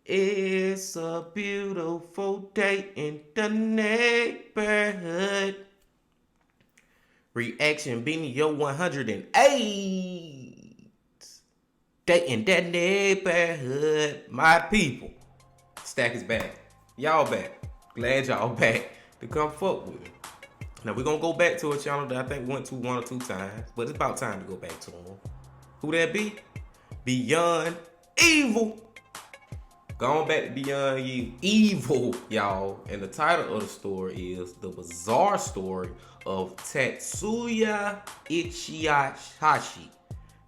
It's a beautiful day in the neighborhood. Reaction being your 108. Day in that neighborhood. My people. Stack is back. Y'all back. Glad y'all back to come fuck with it. Now we're gonna go back to a channel that I think we went to 1 or 2 times, but it's about time to go back to them. Who that be? Beyond Evil. Going back to Beyond Evil, y'all. And the title of the story is The Bizarre Story of Tatsuya Ichihashi.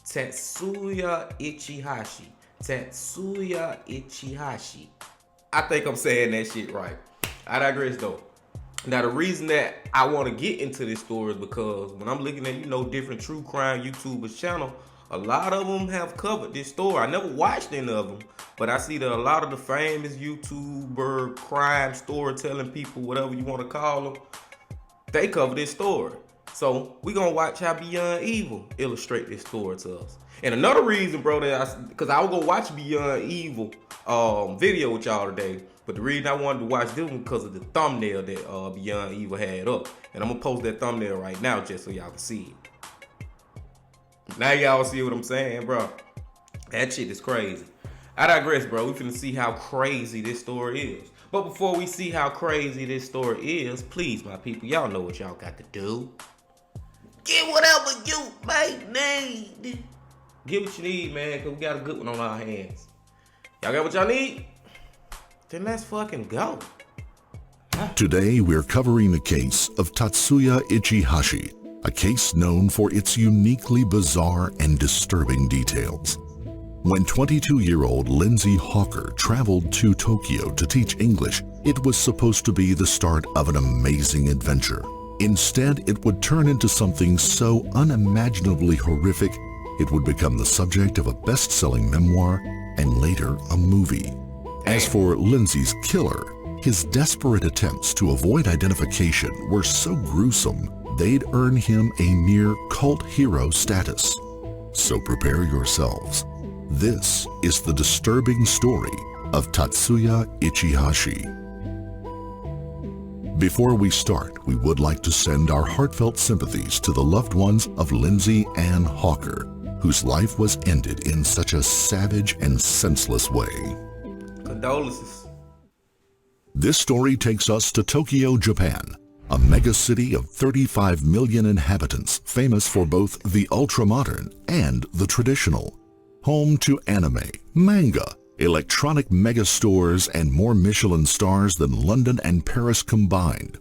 Tatsuya Ichihashi. Tatsuya Ichihashi. I think I'm saying that shit right. I digress though. Now the reason that I want to get into this story is because when I'm looking at, different true crime YouTubers channel, a lot of them have covered this story. I never watched any of them, but I see that a lot of the famous YouTuber, crime storytelling people, whatever you want to call them, they cover this story. So we gonna watch how Beyond Evil illustrate this story to us. And another reason, bro, because I was gonna watch Beyond Evil video with y'all today, but the reason I wanted to watch this one because of the thumbnail that Beyond Evil had up. And I'm gonna post that thumbnail right now just so y'all can see it. Now y'all see what I'm saying, bro. That shit is crazy. I digress, bro. We finna see how crazy this story is. But before we see how crazy this story is, please, my people, y'all know what y'all got to do. Get whatever you may need. Get what you need, man, because we got a good one on our hands. Y'all got what y'all need? Then let's fucking go. Today, we're covering the case of Tatsuya Ichihashi, a case known for its uniquely bizarre and disturbing details. When 22-year-old Lindsay Hawker traveled to Tokyo to teach English, it was supposed to be the start of an amazing adventure. Instead, it would turn into something so unimaginably horrific, it would become the subject of a best-selling memoir and later a movie. As for Lindsay's killer, his desperate attempts to avoid identification were so gruesome they'd earn him a near cult hero status. So prepare yourselves. This is the disturbing story of Tatsuya Ichihashi. Before we start, we would like to send our heartfelt sympathies to the loved ones of Lindsay Ann Hawker, whose life was ended in such a savage and senseless way. Condolences. This story takes us to Tokyo, Japan, a megacity of 35 million inhabitants, famous for both the ultra-modern and the traditional. Home to anime, manga, electronic megastores, and more Michelin stars than London and Paris combined.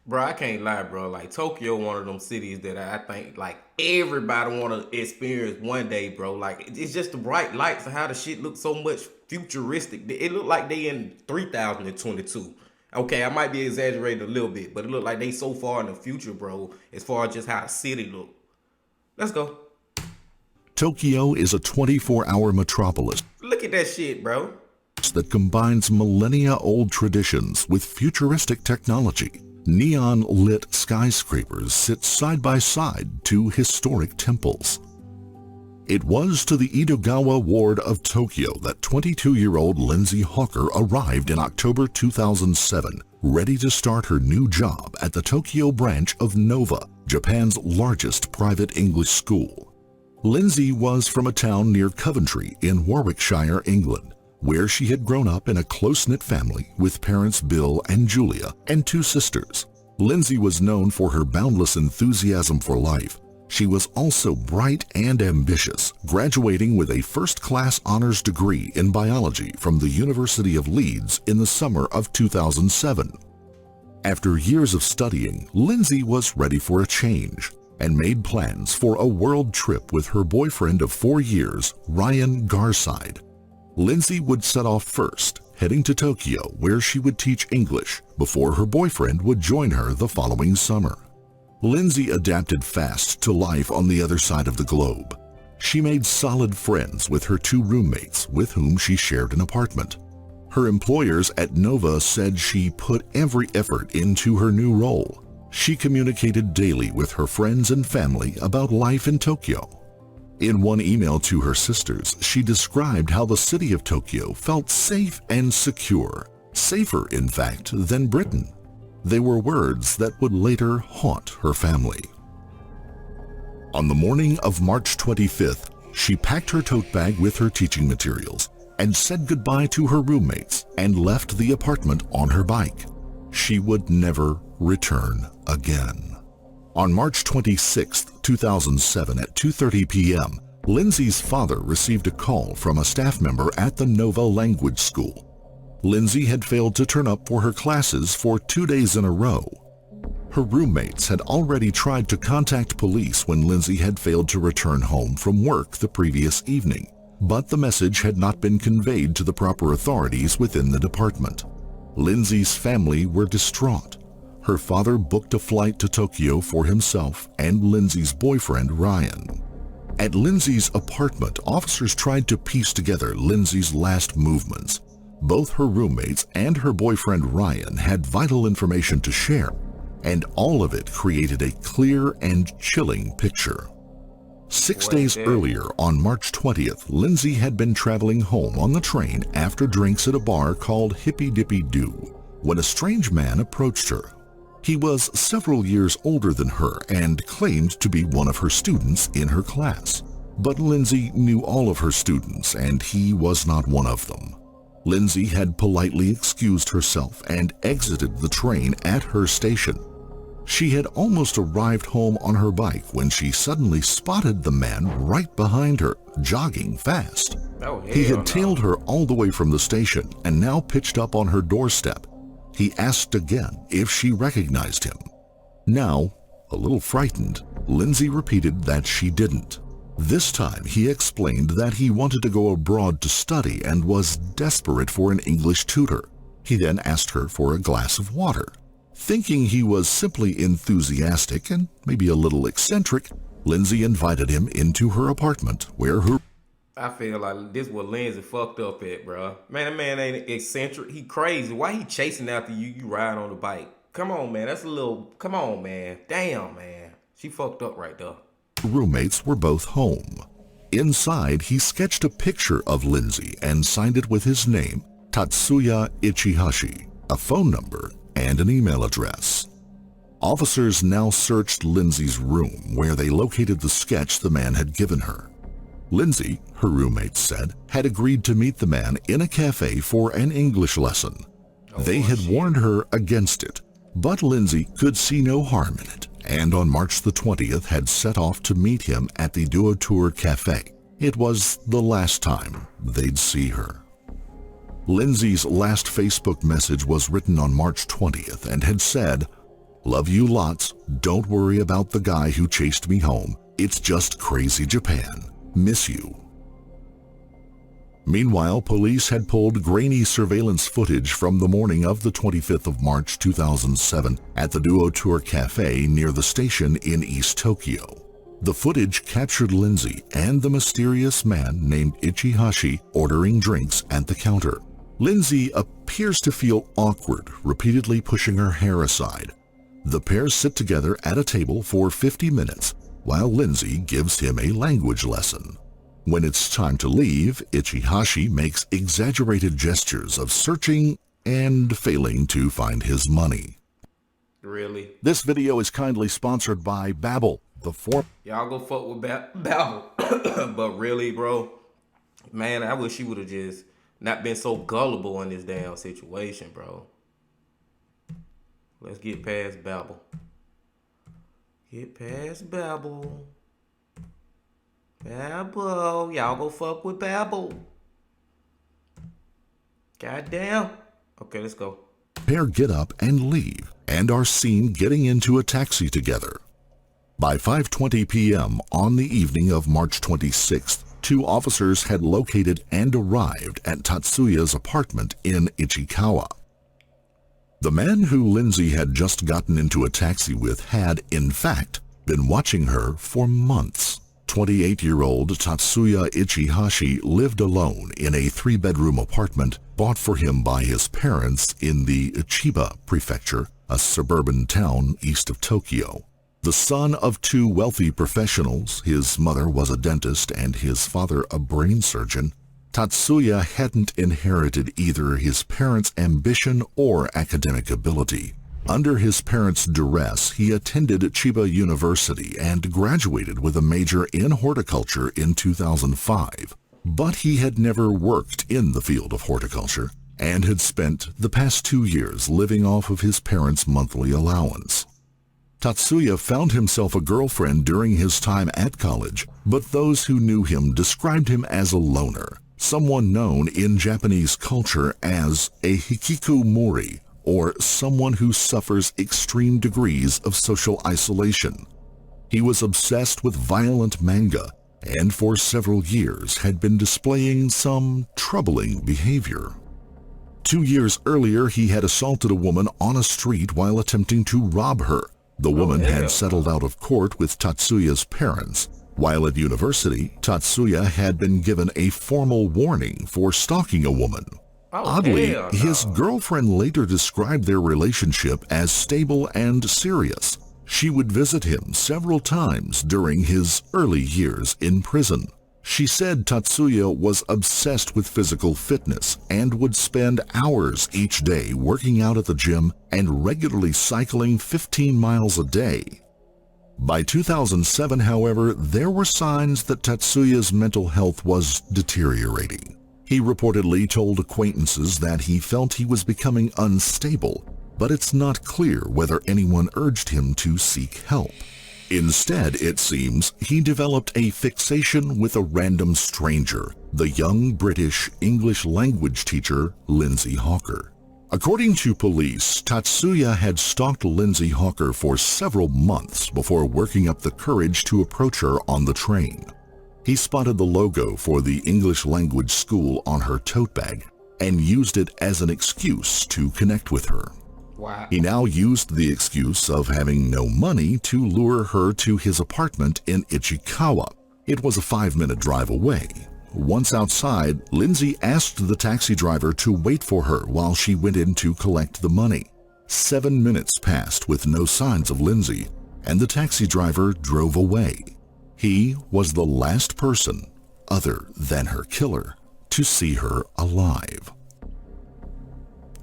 Bro, I can't lie, bro. Like, Tokyo, one of them cities that I think, like, everybody want to experience one day, bro. Like, it's just the bright lights and how the shit looks so much futuristic. It looked like they in 3022. Okay, I might be exaggerating a little bit, but it looked like they so far in the future, bro, as far as just how the city look. Let's go. Tokyo is a 24-hour metropolis. Look at that shit, bro. That combines millennia-old traditions with futuristic technology. Neon-lit skyscrapers sit side by side to historic temples. It was to the Edogawa ward of Tokyo that 22-year-old Lindsay Hawker arrived in October 2007, ready to start her new job at the Tokyo branch of Nova, Japan's largest private English school. Lindsay was from a town near Coventry in Warwickshire, England, where she had grown up in a close-knit family with parents Bill and Julia and 2 sisters. Lindsay was known for her boundless enthusiasm for life. She was also bright and ambitious, graduating with a first-class honors degree in biology from the University of Leeds in the summer of 2007. After years of studying, Lindsay was ready for a change and made plans for a world trip with her boyfriend of 4 years, Ryan Garside. Lindsay would set off first, heading to Tokyo where she would teach English before her boyfriend would join her the following summer. Lindsay adapted fast to life on the other side of the globe. She made solid friends with her 2 roommates with whom she shared an apartment. Her employers at Nova said she put every effort into her new role. She communicated daily with her friends and family about life in Tokyo. In one email to her sisters, she described how the city of Tokyo felt safe and secure, safer, in fact, than Britain. They were words that would later haunt her family. On the morning of March 25th, she packed her tote bag with her teaching materials and said goodbye to her roommates and left the apartment on her bike. She would never return again. On March 26, 2007 at 2:30 p.m., Lindsay's father received a call from a staff member at the Nova Language School. Lindsay had failed to turn up for her classes for 2 days in a row. Her roommates had already tried to contact police when Lindsay had failed to return home from work the previous evening, but the message had not been conveyed to the proper authorities within the department. Lindsay's family were distraught. Her father booked a flight to Tokyo for himself and Lindsay's boyfriend, Ryan. At Lindsay's apartment, officers tried to piece together Lindsay's last movements. Both her roommates and her boyfriend, Ryan, had vital information to share, and all of it created a clear and chilling picture. 6 days earlier, on March 20th, Lindsay had been traveling home on the train after drinks at a bar called Hippy Dippy Doo when a strange man approached her. He was several years older than her and claimed to be one of her students in her class. But Lindsay knew all of her students and he was not one of them. Lindsay had politely excused herself and exited the train at her station. She had almost arrived home on her bike when she suddenly spotted the man right behind her, jogging fast. He had tailed her all the way from the station and now pitched up on her doorstep. He asked again if she recognized him. Now, a little frightened, Lindsay repeated that she didn't. This time he explained that he wanted to go abroad to study and was desperate for an English tutor. He then asked her for a glass of water. Thinking he was simply enthusiastic and maybe a little eccentric, Lindsay invited him into her apartment where her... I feel like this what Lindsay fucked up at, bro. Man, that man ain't eccentric. He crazy. Why he chasing after you? You ride on the bike. Come on, man. That's a little... Come on, man. Damn, man. She fucked up right there. Roommates were both home. Inside, he sketched a picture of Lindsay and signed it with his name, Tatsuya Ichihashi, a phone number, and an email address. Officers now searched Lindsay's room where they located the sketch the man had given her. Lindsay, her roommates said, had agreed to meet the man in a cafe for an English lesson. They had warned her against it, but Lindsay could see no harm in it, and on March the 20th had set off to meet him at the Duotour Cafe. It was the last time they'd see her. Lindsay's last Facebook message was written on March 20th and had said, "Love you lots. Don't worry about the guy who chased me home. It's just crazy Japan. Miss you." Meanwhile, police had pulled grainy surveillance footage from the morning of the 25th of March 2007 at the Duotour Cafe near the station in East Tokyo. The footage captured Lindsay and the mysterious man named Ichihashi ordering drinks at the counter. Lindsay appears to feel awkward, repeatedly pushing her hair aside. The pair sit together at a table for 50 minutes while Lindsay gives him a language lesson. When it's time to leave, Ichihashi makes exaggerated gestures of searching and failing to find his money. Really? This video is kindly sponsored by Babbel, the form... Y'all go fuck with Babbel. But really, bro, man, I wish you would have just not been so gullible in this damn situation, bro. Let's get past Babbel. Get past Babbel. Babbel. Y'all go fuck with Babbel. Goddamn. Okay, let's go. Pair get up and leave and are seen getting into a taxi together. By 5:20 p.m. on the evening of March 26, 2 officers had located and arrived at Tatsuya's apartment in Ichikawa. The man who Lindsay had just gotten into a taxi with had, in fact, been watching her for months. 28-year-old Tatsuya Ichihashi lived alone in a 3-bedroom apartment bought for him by his parents in the Chiba Prefecture, a suburban town east of Tokyo. The son of 2 wealthy professionals, his mother was a dentist and his father a brain surgeon, Tatsuya hadn't inherited either his parents' ambition or academic ability. Under his parents' duress, he attended Chiba University and graduated with a major in horticulture in 2005. But he had never worked in the field of horticulture and had spent the past 2 years living off of his parents' monthly allowance. Tatsuya found himself a girlfriend during his time at college, but those who knew him described him as a loner, someone known in Japanese culture as a hikikomori, or someone who suffers extreme degrees of social isolation. He was obsessed with violent manga and for several years had been displaying some troubling behavior. 2 years earlier, he had assaulted a woman on a street while attempting to rob her. The woman had settled out of court with Tatsuya's parents. While at university, Tatsuya had been given a formal warning for stalking a woman. Oddly, his girlfriend later described their relationship as stable and serious. She would visit him several times during his early years in prison. She said Tatsuya was obsessed with physical fitness and would spend hours each day working out at the gym and regularly cycling 15 miles a day. By 2007, however, there were signs that Tatsuya's mental health was deteriorating. He reportedly told acquaintances that he felt he was becoming unstable, but it's not clear whether anyone urged him to seek help. Instead, it seems, he developed a fixation with a random stranger, the young British English language teacher Lindsay Hawker. According to police, Tatsuya had stalked Lindsay Hawker for several months before working up the courage to approach her on the train. He spotted the logo for the English language school on her tote bag and used it as an excuse to connect with her. Wow. He now used the excuse of having no money to lure her to his apartment in Ichikawa. It was a 5-minute drive away. Once outside, Lindsay asked the taxi driver to wait for her while she went in to collect the money. 7 minutes passed with no signs of Lindsay, and the taxi driver drove away. He was the last person, other than her killer, to see her alive.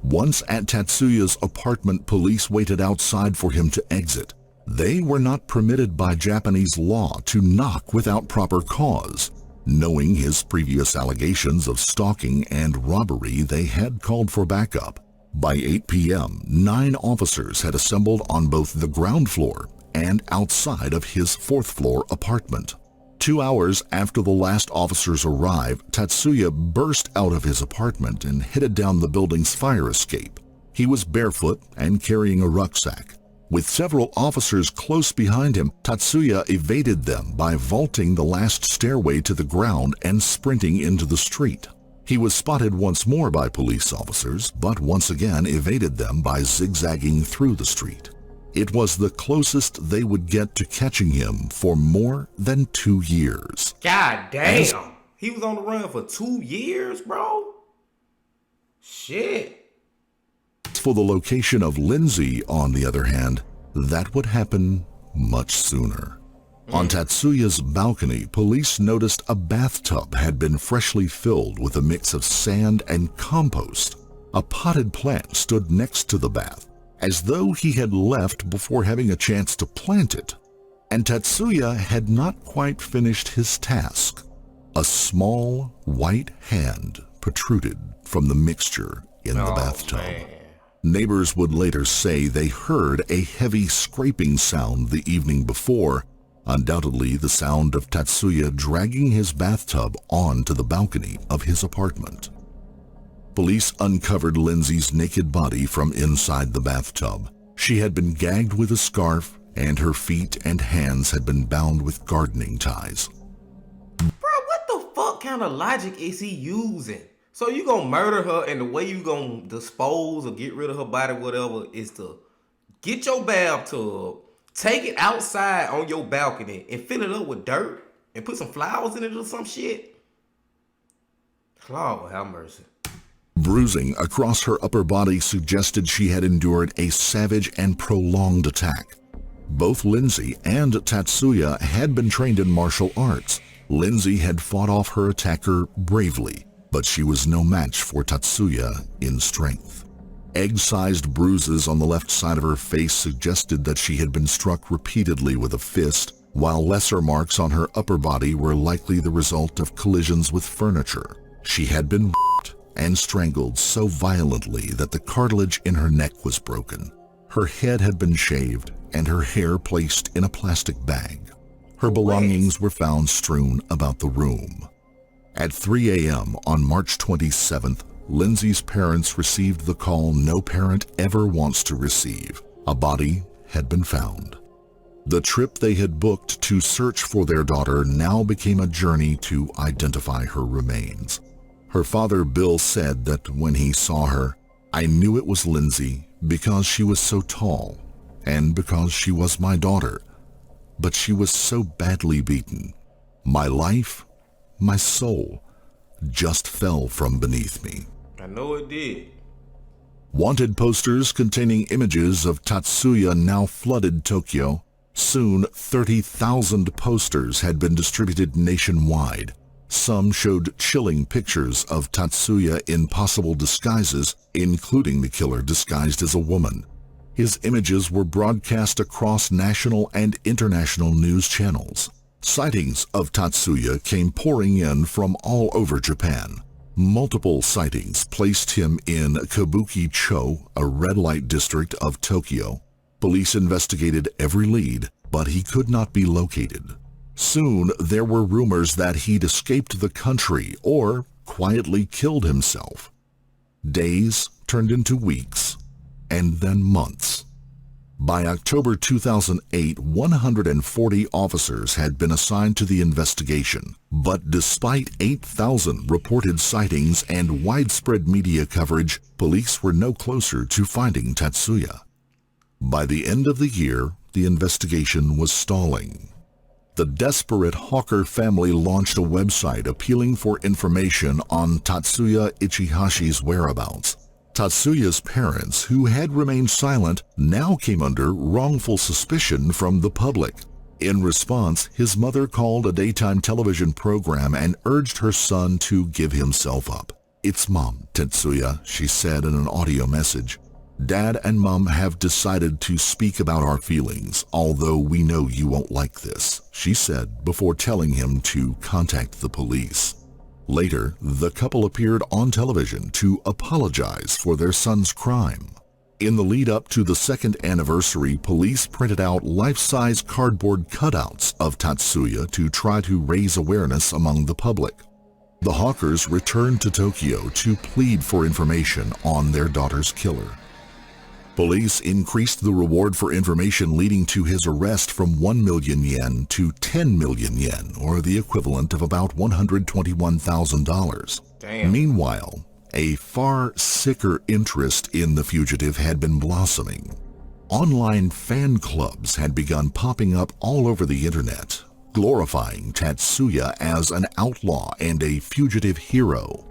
Once at Tatsuya's apartment, police waited outside for him to exit. They were not permitted by Japanese law to knock without proper cause. Knowing his previous allegations of stalking and robbery, they had called for backup. By 8 p.m., 9 officers had assembled on both the ground floor and outside of his 4th-floor apartment. 2 hours after the last officers arrived, Tatsuya burst out of his apartment and headed down the building's fire escape. He was barefoot and carrying a rucksack. With several officers close behind him, Tatsuya evaded them by vaulting the last stairway to the ground and sprinting into the street. He was spotted once more by police officers, but once again evaded them by zigzagging through the street. It was the closest they would get to catching him for more than 2 years. God damn. He was on the run for 2 years, bro? Shit. For the location of Lindsay, on the other hand, that would happen much sooner. On Tatsuya's balcony, police noticed a bathtub had been freshly filled with a mix of sand and compost. A potted plant stood next to the bath, as though he had left before having a chance to plant it. And Tatsuya had not quite finished his task. A small white hand protruded from the mixture in the bathtub. Man. Neighbors would later say they heard a heavy scraping sound the evening before, undoubtedly the sound of Tatsuya dragging his bathtub onto the balcony of his apartment. Police uncovered Lindsay's naked body from inside the bathtub. She had been gagged with a scarf, and her feet and hands had been bound with gardening ties. Bro, what the kind of logic is he using? So you gonna murder her, and the way you gonna dispose or get rid of her body, whatever, is to get your bathtub, take it outside on your balcony, and fill it up with dirt and put some flowers in it or some shit. Lord have mercy. Bruising across her upper body suggested she had endured a savage and prolonged attack. Both Lindsay and Tatsuya had been trained in martial arts. Lindsay had fought off her attacker bravely, but she was no match for Tatsuya in strength. Egg-sized bruises on the left side of her face suggested that she had been struck repeatedly with a fist, while lesser marks on her upper body were likely the result of collisions with furniture. She had been whipped and strangled so violently that the cartilage in her neck was broken. Her head had been shaved and her hair placed in a plastic bag. Her belongings were found strewn about the room. At 3 a.m. on March 27th, Lindsay's parents received the call no parent ever wants to receive. A body had been found. The trip they had booked to search for their daughter now became a journey to identify her remains. Her father, Bill, said that when he saw her, "I knew it was Lindsay because she was so tall and because she was my daughter, but she was so badly beaten. My life, my soul, just fell from beneath me." I know it did. Wanted posters containing images of Tatsuya now flooded Tokyo. Soon, 30,000 posters had been distributed nationwide. Some showed chilling pictures of Tatsuya in possible disguises, including the killer disguised as a woman. His images were broadcast across national and international news channels. Sightings of Tatsuya came pouring in from all over Japan. Multiple sightings placed him in Kabuki-cho, a red light district of Tokyo. Police investigated every lead, but he could not be located. Soon, there were rumors that he'd escaped the country or quietly killed himself. Days turned into weeks, and then months. By October 2008, 140 officers had been assigned to the investigation, but despite 8,000 reported sightings and widespread media coverage, police were no closer to finding Tatsuya. By the end of the year, the investigation was stalling. The desperate Hawker family launched a website appealing for information on Tatsuya Ichihashi's whereabouts. Tatsuya's parents, who had remained silent, now came under wrongful suspicion from the public. In response, his mother called a daytime television program and urged her son to give himself up. "It's Mom, Tatsuya," she said in an audio message. "Dad and Mom have decided to speak about our feelings, although we know you won't like this," she said before telling him to contact the police. Later, the couple appeared on television to apologize for their son's crime. In the lead up to the second anniversary, police printed out life-size cardboard cutouts of Tatsuya to try to raise awareness among the public. The Hawkers returned to Tokyo to plead for information on their daughter's killer. Police increased the reward for information leading to his arrest from 1 million yen to 10 million yen, or the equivalent of about $121,000. Damn. Meanwhile, a far sicker interest in the fugitive had been blossoming. Online fan clubs had begun popping up all over the internet, glorifying Tatsuya as an outlaw and a fugitive hero.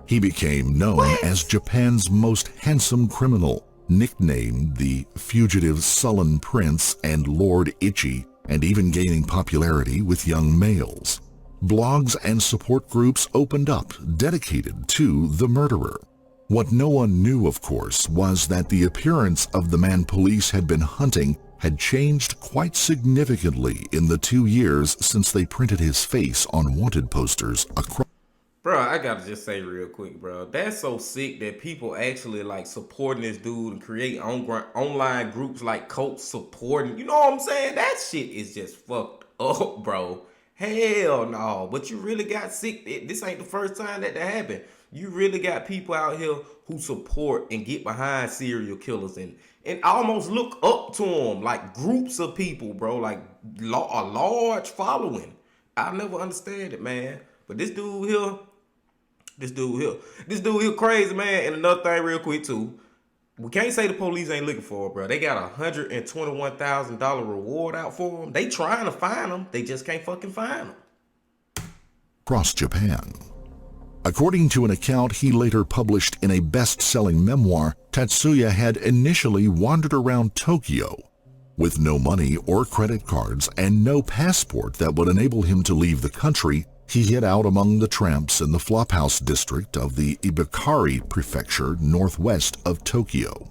He became known as Japan's most handsome criminal, nicknamed the Fugitive Sullen Prince and Lord Ichi, and even gaining popularity with young males. Blogs and support groups opened up, dedicated to the murderer. What no one knew, of course, was that the appearance of the man police had been hunting had changed quite significantly in the 2 years since they printed his face on wanted posters across. Bro, I gotta just say real quick, bro. That's so sick that people actually like supporting this dude and create online groups like cults supporting. You know what I'm saying? That shit is just fucked up, bro. Hell no. But you really got sick. This ain't the first time that happened. You really got people out here who support and get behind serial killers and almost look up to them, like groups of people, bro. Like a large following. I'll never understand it, man. But But this dude here crazy, man. And another thing real quick too. We can't say the police ain't looking for him, bro. They got $121,000 reward out for him. They trying to find him. They just can't fucking find him. Across Japan. According to an account he later published in a best-selling memoir, Tatsuya had initially wandered around Tokyo with no money or credit cards and no passport that would enable him to leave the country. He hid out among the tramps in the Flophouse district of the Ibukari prefecture northwest of Tokyo.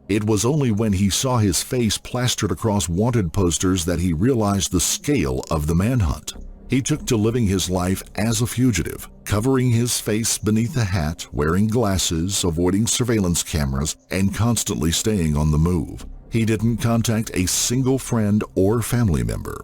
It was only when he saw his face plastered across wanted posters that he realized the scale of the manhunt. He took to living his life as a fugitive, covering his face beneath a hat, wearing glasses, avoiding surveillance cameras, and constantly staying on the move. He didn't contact a single friend or family member.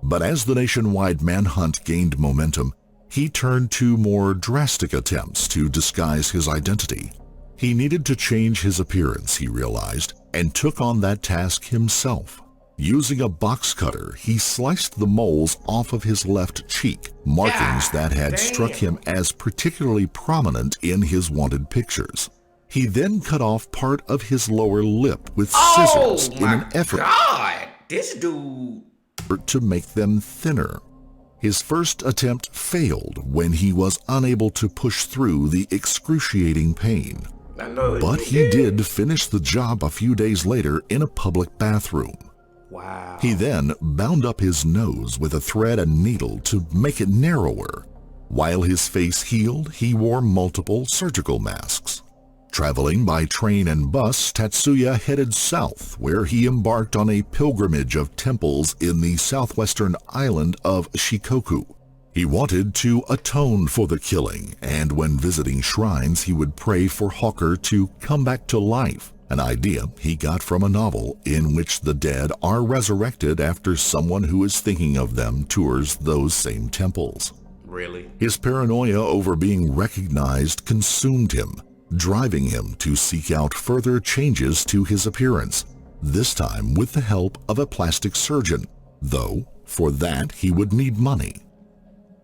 But as the nationwide manhunt gained momentum, he turned to more drastic attempts to disguise his identity. He needed to change his appearance, he realized, and took on that task himself. Using a box cutter, he sliced the moles off of his left cheek, markings that had struck him as particularly prominent in his wanted pictures. He then cut off part of his lower lip with scissors in an effort This dude to make them thinner. His first attempt failed when he was unable to push through the excruciating pain. But he did finish the job a few days later in a public bathroom. Wow. He then bound up his nose with a thread and needle to make it narrower. While his face healed, he wore multiple surgical masks. Traveling by train and bus, Tatsuya headed south, where he embarked on a pilgrimage of temples in the southwestern island of Shikoku. He wanted to atone for the killing, and when visiting shrines, he would pray for Hawker to come back to life, an idea he got from a novel in which the dead are resurrected after someone who is thinking of them tours those same temples. Really? His paranoia over being recognized consumed him, driving him to seek out further changes to his appearance, this time with the help of a plastic surgeon, though for that he would need money.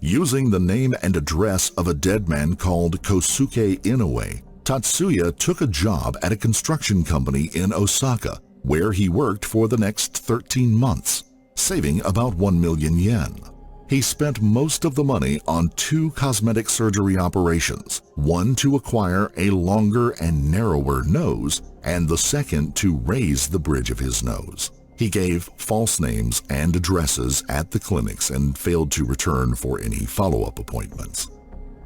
Using the name and address of a dead man called Kosuke Inoue, Tatsuya took a job at a construction company in Osaka, where he worked for the next 13 months, saving about 1 million yen. He spent most of the money on 2 cosmetic surgery operations, one to acquire a longer and narrower nose, and the second to raise the bridge of his nose. He gave false names and addresses at the clinics and failed to return for any follow-up appointments.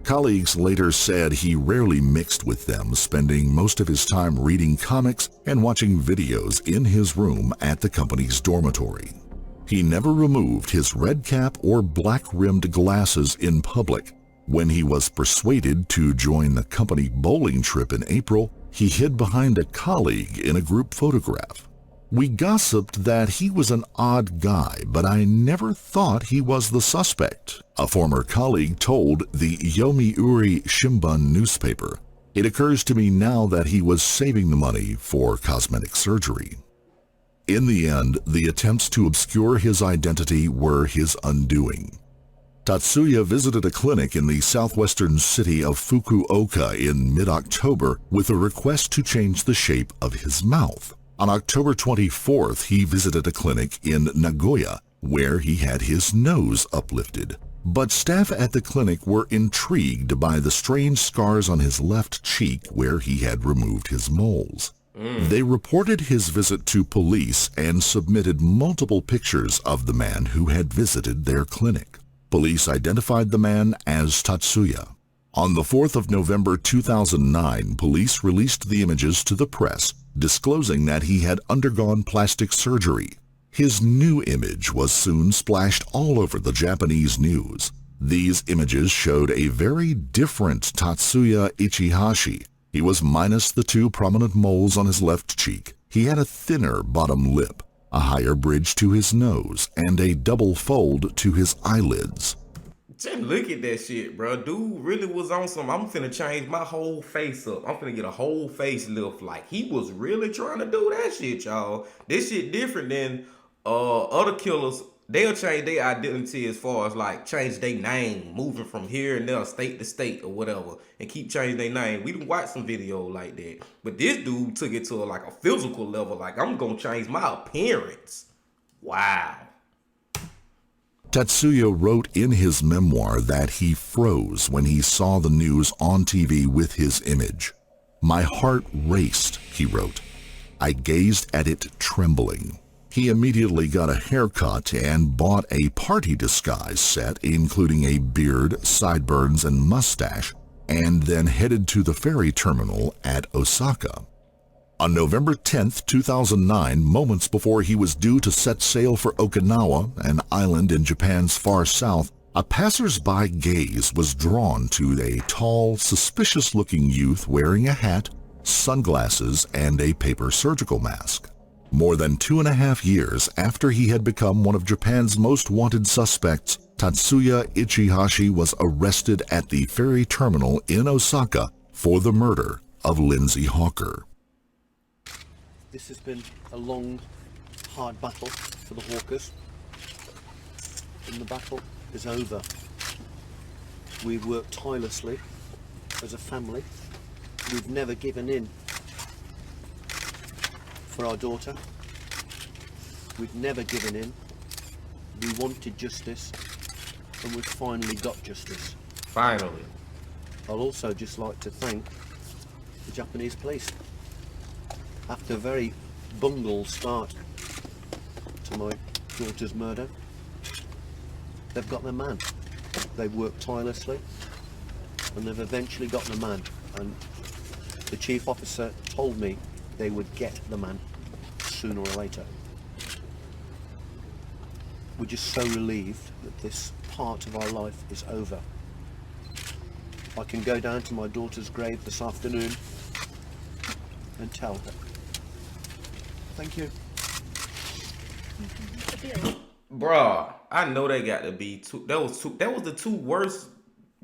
Colleagues later said he rarely mixed with them, spending most of his time reading comics and watching videos in his room at the company's dormitory. He never removed his red cap or black-rimmed glasses in public. When he was persuaded to join the company bowling trip in April, he hid behind a colleague in a group photograph. We gossiped that he was an odd guy, but I never thought he was the suspect, a former colleague told the Yomiuri Shimbun newspaper. It occurs to me now that he was saving the money for cosmetic surgery. In the end, the attempts to obscure his identity were his undoing. Tatsuya visited a clinic in the southwestern city of Fukuoka in mid-October with a request to change the shape of his mouth. On October 24th, he visited a clinic in Nagoya where he had his nose uplifted. But staff at the clinic were intrigued by the strange scars on his left cheek where he had removed his moles. They reported his visit to police and submitted multiple pictures of the man who had visited their clinic. Police identified the man as Tatsuya. On the 4th of November 2009, police released the images to the press, disclosing that he had undergone plastic surgery. His new image was soon splashed all over the Japanese news. These images showed a very different Tatsuya Ichihashi. He was minus the 2 prominent moles on his left cheek. He had a thinner bottom lip, a higher bridge to his nose, and a double fold to his eyelids. Just look at that shit, bro. Dude really was on some, I'm finna change my whole face up. I'm finna get a whole facelift. Like, he was really trying to do that shit, y'all. This shit different than other killers they'll change their identity as far as like change their name, moving from here and there, state to state or whatever, and keep changing their name. We done watch some video like that, but this dude took it to like a physical level. Like, I'm gonna change my appearance. Wow. Tatsuya wrote in his memoir that he froze when he saw the news on TV with his image. "My heart raced," he wrote. "I gazed at it trembling." He immediately got a haircut and bought a party disguise set, including a beard, sideburns, and mustache, and then headed to the ferry terminal at Osaka. On November 10th, 2009, moments before he was due to set sail for Okinawa, an island in Japan's far south, a passer's-by gaze was drawn to a tall, suspicious-looking youth wearing a hat, sunglasses, and a paper surgical mask. More than 2.5 years after he had become one of Japan's most wanted suspects, Tatsuya Ichihashi was arrested at the ferry terminal in Osaka for the murder of Lindsay Hawker. This has been a long, hard battle for the Hawkers, and the battle is over. We've worked tirelessly as a family. We've never given in for our daughter. We've never given in. We wanted justice, and we've finally got justice. Finally. I'll also just like to thank the Japanese police. After a very bungled start to my daughter's murder, they've got their man. They've worked tirelessly, and they've eventually got the man. And the chief officer told me they would get the man sooner or later. We're just so relieved that this part of our life is over. I can go down to my daughter's grave this afternoon and tell her. Thank you. Bruh, I know they got to be that was the two worst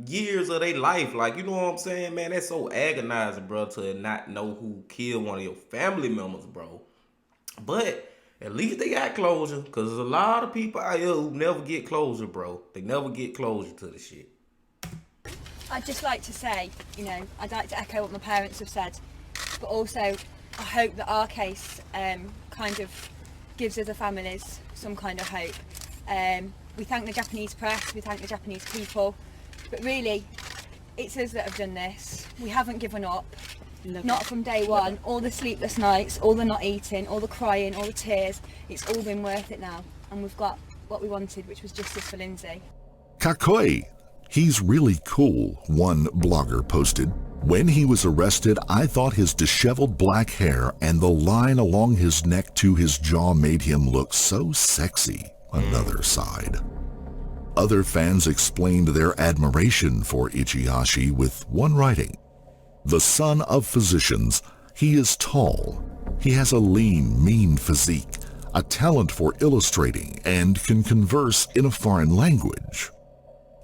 years of their life. Like, you know what I'm saying, man? That's so agonizing, bro, to not know who killed one of your family members, bro. But at least they got closure, because there's a lot of people out here who never get closure, bro. They never get closure to the shit. I'd just like to say, you know, I'd like to echo what my parents have said, but also I hope that our case kind of gives other families some kind of hope. We thank the Japanese press, we thank the Japanese people, but really it's us that have done this. We haven't given up, not from day one. All the sleepless nights, all the not eating, all the crying, all the tears, it's all been worth it now, and we've got what we wanted, which was justice for Lindsay. Kakoi. He's really cool, one blogger posted. When he was arrested, I thought his disheveled black hair and the line along his neck to his jaw made him look so sexy, another sighed. Other fans explained their admiration for Ichihashi with one writing. The son of physicians, he is tall. He has a lean, mean physique, a talent for illustrating, and can converse in a foreign language.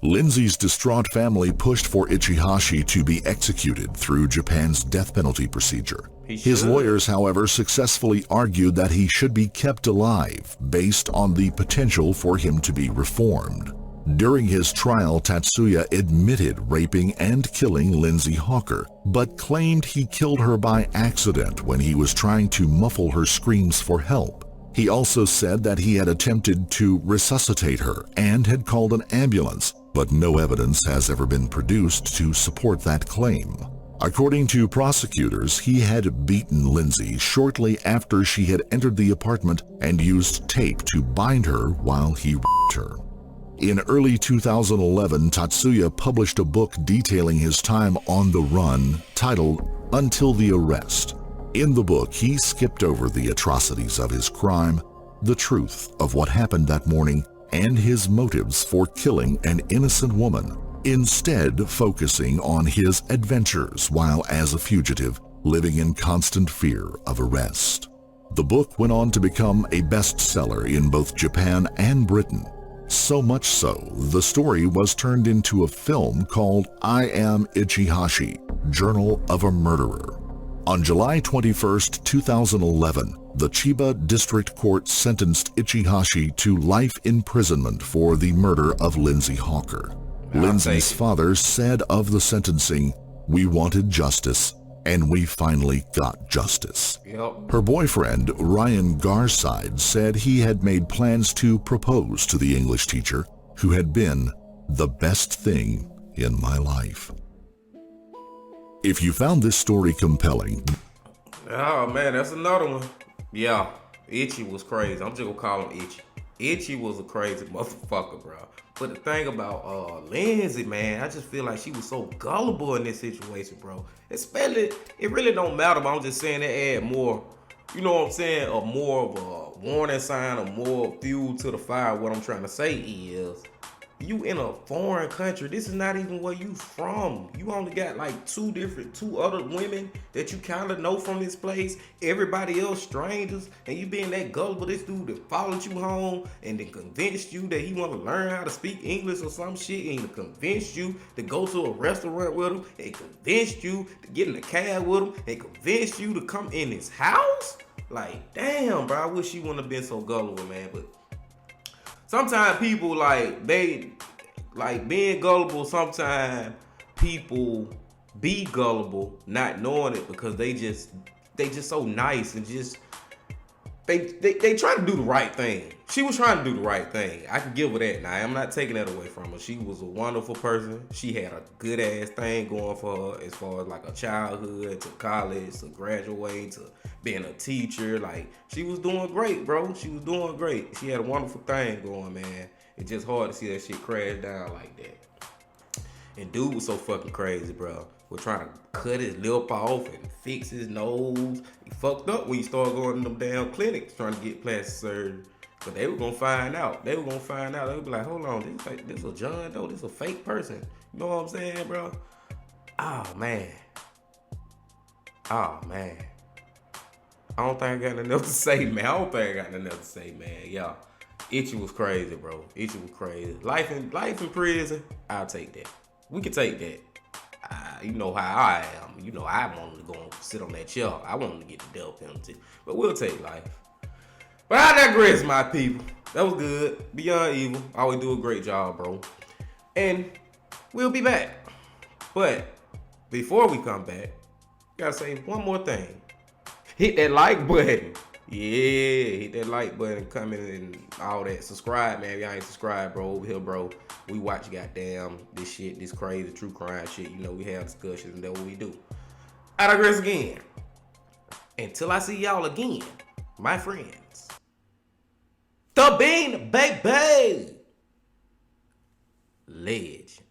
Lindsay's distraught family pushed for Ichihashi to be executed through Japan's death penalty procedure. His lawyers, however, successfully argued that he should be kept alive based on the potential for him to be reformed. During his trial, Tatsuya admitted raping and killing Lindsay Hawker, but claimed he killed her by accident when he was trying to muffle her screams for help. He also said that he had attempted to resuscitate her and had called an ambulance, but no evidence has ever been produced to support that claim. According to prosecutors, he had beaten Lindsay shortly after she had entered the apartment and used tape to bind her while he raped her. In early 2011, Tatsuya published a book detailing his time on the run titled Until the Arrest. In the book, he skipped over the atrocities of his crime, the truth of what happened that morning, and his motives for killing an innocent woman, instead focusing on his adventures while as a fugitive, living in constant fear of arrest. The book went on to become a bestseller in both Japan and Britain. So much so, the story was turned into a film called I Am Ichihashi, Journal of a Murderer. On July 21, 2011, the Chiba District Court sentenced Ichihashi to life imprisonment for the murder of Lindsay Hawker. Lindsay's father said of the sentencing, "We wanted justice, and we finally got justice." Yep. Her boyfriend, Ryan Garside, said he had made plans to propose to the English teacher, who had been the best thing in my life. If you found this story compelling, Oh man, that's another one. Yeah, Itchy was crazy. I'm just gonna call him Itchy. Itchy was a crazy motherfucker, bro. But the thing about Lindsay, man, I just feel like she was so gullible in this situation, bro. Especially, it really don't matter, but I'm just saying they add more, you know what I'm saying, or more of a warning sign, or more fuel to the fire. What I'm trying to say is, you in a foreign country. This is not even where you from. You only got like two other women that you kind of know from this place. Everybody else strangers, and you being that gullible. This dude that followed you home and then convinced you that he want to learn how to speak English or some shit, and he convinced you to go to a restaurant with him, and convinced you to get in a cab with him, and convinced you to come in his house. Like, damn, bro. I wish you wouldn't have been so gullible, man. But sometimes people being gullible. Sometimes people be gullible, not knowing it, because they just so nice and just they try to do the right thing. She was trying to do the right thing. I can give her that. Now I'm not taking that away from her. She was a wonderful person. She had a good ass thing going for her as far as like a childhood to college to graduate to being a teacher. Like, she was doing great, bro. She was doing great. She had a wonderful thing going, man. It's just hard to see that shit crash down like that. And dude was so fucking crazy, bro. We're trying to cut his lip off and fix his nose. He fucked up when he started going to them damn clinics trying to get plastic surgery. But they were gonna find out. They would be like, hold on, this a John Doe, this a fake person. You know what I'm saying, bro? Oh man. I don't think I got nothing else to say, man. Yeah. Itchy was crazy, bro. Itchy was crazy. Life in prison, I'll take that. We can take that. You know how I am. You know I wanted to go and sit on that chair. I wanted to get the death penalty. But we'll take life. But I digress, my people. That was good. Beyond Evil. Always do a great job, bro. And we'll be back. But before we come back, gotta say one more thing. Hit that like button. Yeah, hit that like button, comment and all that. Subscribe, man. If y'all ain't subscribed, bro, over here, bro. We watch goddamn this shit, this crazy true crime shit. You know, we have discussions and that's what we do. I digress again. Until I see y'all again, my friends. The Bean Baby Legend.